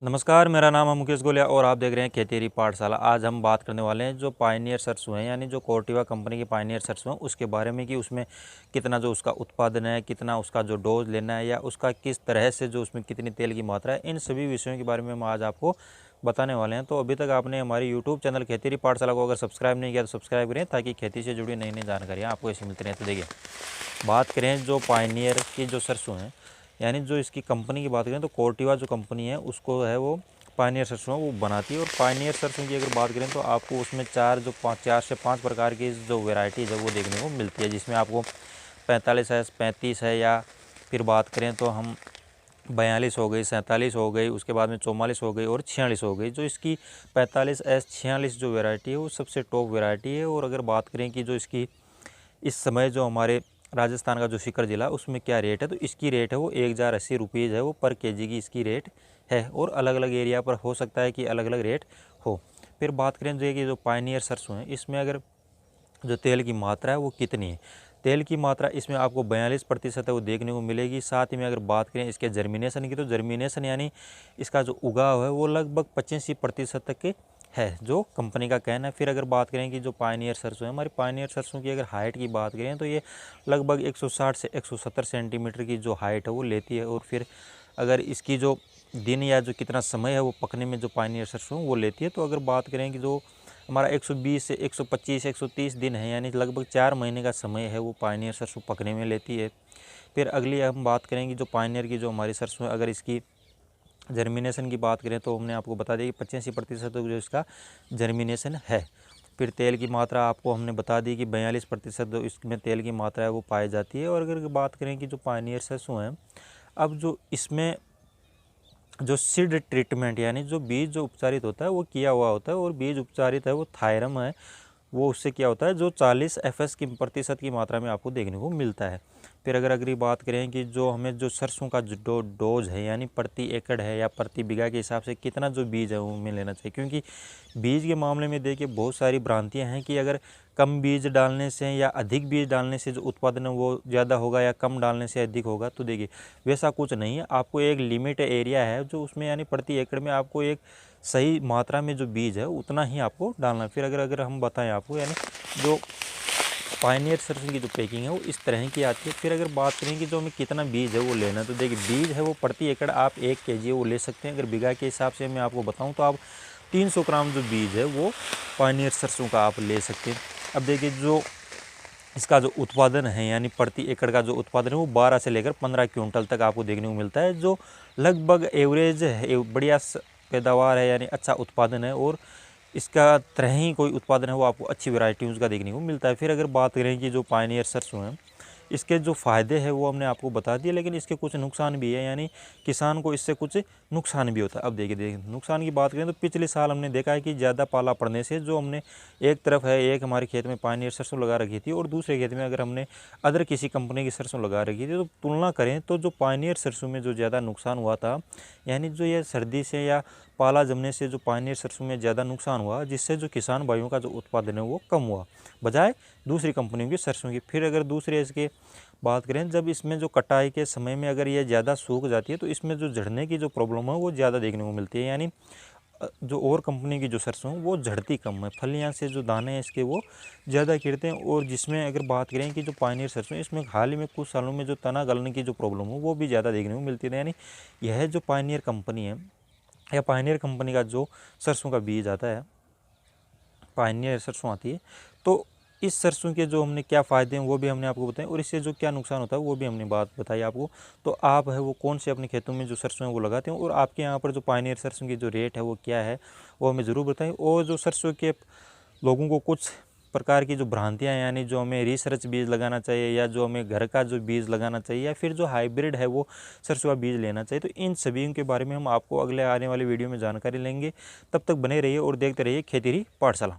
नमस्कार, मेरा नाम है मुकेश गोलिया और आप देख रहे हैं खेतीरी पाठशाला। आज हम बात करने वाले हैं जो पायनियर सरसों है, यानी जो कोर्टेवा कंपनी की पायनियर सरसों है उसके बारे में कि उसमें कितना जो उसका उत्पादन है, कितना उसका जो डोज लेना है या उसका किस तरह से जो उसमें कितनी तेल की मात्रा है, इन सभी विषयों के बारे में हम आज आपको बताने वाले हैं। तो अभी तक आपने हमारी यूट्यूब चैनल खेतीरी पाठशाला को अगर सब्सक्राइब नहीं किया तो सब्सक्राइब करें ताकि खेती से जुड़ी नई नई जानकारियाँ आपको ऐसी मिलती रहें। तो देखिए, बात करें जो पायनियर की जो सरसों है, यानी जो इसकी कंपनी की बात करें तो कोर्टेवा जो कंपनी है उसको है वो पायनियर सरसों वो बनाती है। और पायनियर सरसों की अगर बात करें तो आपको उसमें चार से पाँच प्रकार की जो वेराइटीज़ है वो देखने को मिलती है, जिसमें आपको 45 है, 35 है, या फिर बात करें तो हम 42 हो गई, 47 हो गई, उसके बाद में 44 हो गई और 46 हो गई। जो इसकी 45S46 जो वेराइटी है वो सबसे टॉप वेराइटी है। और अगर बात करें कि जो इसकी इस समय जो हमारे राजस्थान का जो सीकर ज़िला उसमें क्या रेट है, तो इसकी रेट है वो 1080 रुपीज़ है वो पर केजी की इसकी रेट है। और अलग अलग एरिया पर हो सकता है कि अलग अलग रेट हो। फिर बात करें जो कि जो पायनियर सरसों है इसमें अगर जो तेल की मात्रा है वो कितनी है, तेल की मात्रा इसमें आपको 42% है वो देखने को मिलेगी। साथ ही में अगर बात करें इसके जर्मिनेशन की, तो जर्मिनेशन यानी इसका जो उगाव है वो लगभग 85% तक के है, जो कंपनी का कहना है। फिर अगर बात करें कि जो पायनियर सरसों है, हमारी पायनियर सरसों की अगर हाइट की बात करें तो ये लगभग 160 से 170 सेंटीमीटर की जो हाइट है वो लेती है। और फिर अगर इसकी जो दिन या जो कितना समय है वो पकने में जो पायनियर सरसों वो लेती है, तो अगर बात करें कि जो हमारा 120 से 125 130 दिन है, यानी लगभग 4 महीने का समय है वो पायनियर सरसों पकने में लेती है। फिर अगली हम बात करेंगे जो पायनियर की जो हमारी सरसों है, अगर इसकी जर्मिनेशन की बात करें तो हमने आपको बता दिया कि 85% जो इसका जर्मिनेशन है। फिर तेल की मात्रा आपको हमने बता दी कि 42% जो इसमें तेल की मात्रा है वो पाई जाती है। और अगर बात करें कि जो पायनियर सरसों है, अब जो इसमें जो सीड ट्रीटमेंट यानी जो बीज जो उपचारित होता है वो किया हुआ होता है, और बीज उपचारित है वो थायरम है, वो उससे क्या होता है जो 40 एफएस की प्रतिशत की मात्रा में आपको देखने को मिलता है। फिर अगर अगली बात करें कि जो हमें जो सरसों का जो डोज है यानी प्रति एकड़ है या प्रति बीघा के हिसाब से कितना जो बीज है वो हमें लेना चाहिए, क्योंकि बीज के मामले में देखिए बहुत सारी भ्रांतियां हैं कि अगर कम बीज डालने से या अधिक बीज डालने से जो उत्पादन है वो ज़्यादा होगा या कम डालने से अधिक होगा। तो देखिए, वैसा कुछ नहीं है। आपको एक लिमिट एरिया है जो उसमें यानी प्रति एकड़ में आपको एक सही मात्रा में जो बीज है उतना ही आपको डालना है। फिर अगर अगर हम बताएं आपको, यानी जो पायनियर सरसों की जो पैकिंग है वो इस तरह की आती है। फिर अगर बात करें कि जो हमें कितना बीज है वो लेना है, तो देखिए बीज है वो प्रति एकड़ आप 1 केजी वो ले सकते हैं। अगर बीघा के हिसाब से मैं आपको बताऊं तो आप 300 ग्राम जो बीज है वो पायनियर सरसों का आप ले सकते हैं। अब देखिए, जो इसका जो उत्पादन है यानी प्रति एकड़ का जो उत्पादन है वो 12 से लेकर 15 क्विंटल तक आपको देखने को मिलता है, जो लगभग एवरेज है, बढ़िया पैदावार है यानी अच्छा उत्पादन है। और इसका तरह ही कोई उत्पादन है वो आपको अच्छी वैरायटी उसका देखने को मिलता है। फिर अगर बात करें कि जो पायनियर सरसों है इसके जो फ़ायदे हैं वो हमने आपको बता दिए, लेकिन इसके कुछ नुकसान भी है, यानी किसान को इससे कुछ नुकसान भी होता है। अब देखिए नुकसान की बात करें तो पिछले साल हमने देखा है कि ज़्यादा पाला पड़ने से जो हमने एक तरफ है एक हमारे खेत में पायनियर सरसों लगा रखी थी और दूसरे खेत में अगर हमने अदर किसी कंपनी की सरसों लगा रखी थी, तो तुलना करें तो जो पायनियर सरसों में जो ज़्यादा नुकसान हुआ था, यानी जो ये सर्दी से या पाला जमने से जो पायनियर सरसों में ज़्यादा नुकसान हुआ, जिससे जो किसान भाइयों का जो उत्पादन है वो कम हुआ बजाय दूसरी कंपनियों की सरसों की। फिर अगर दूसरे इसके बात करें, जब इसमें जो कटाई के समय में अगर ये ज़्यादा सूख जाती है तो इसमें जो झड़ने की जो प्रॉब्लम है वो ज़्यादा देखने को मिलती है, यानी जो और कंपनी की जो सरसों वो झड़ती कम है, फलियां से जो दाने हैं इसके वो ज़्यादा गिरते हैं। और जिसमें अगर बात करें कि जो पायनियर सरसों इसमें हाल ही में कुछ सालों में जो तना गलने की जो प्रॉब्लम हो वो भी ज़्यादा देखने को मिलती है। यानी यह जो पायनियर कंपनी है या पायनियर कंपनी का जो सरसों का बीज आता है, पायनियर सरसों आती है, तो इस सरसों के जो हमने क्या फ़ायदे हैं वो भी हमने आपको बताए, और इससे जो क्या नुकसान होता है वो भी हमने बात बताई आपको। तो आप है वो कौन से अपने खेतों में जो सरसों है वो लगाते हैं, और आपके यहाँ पर जो पायनियर सरसों की जो रेट है वो क्या है वो हमें ज़रूर बताएं। और जो सरसों के लोगों को कुछ प्रकार की जो भ्रांतियाँ, यानी जो हमें रिसर्च बीज लगाना चाहिए या जो हमें घर का जो बीज लगाना चाहिए या फिर जो हाइब्रिड है वो सरसों का बीज लेना चाहिए, तो इन सभी के बारे में हम आपको अगले आने वाले वीडियो में जानकारी लेंगे। तब तक बने रहिए और देखते रहिए खेतीरी पाठशाला।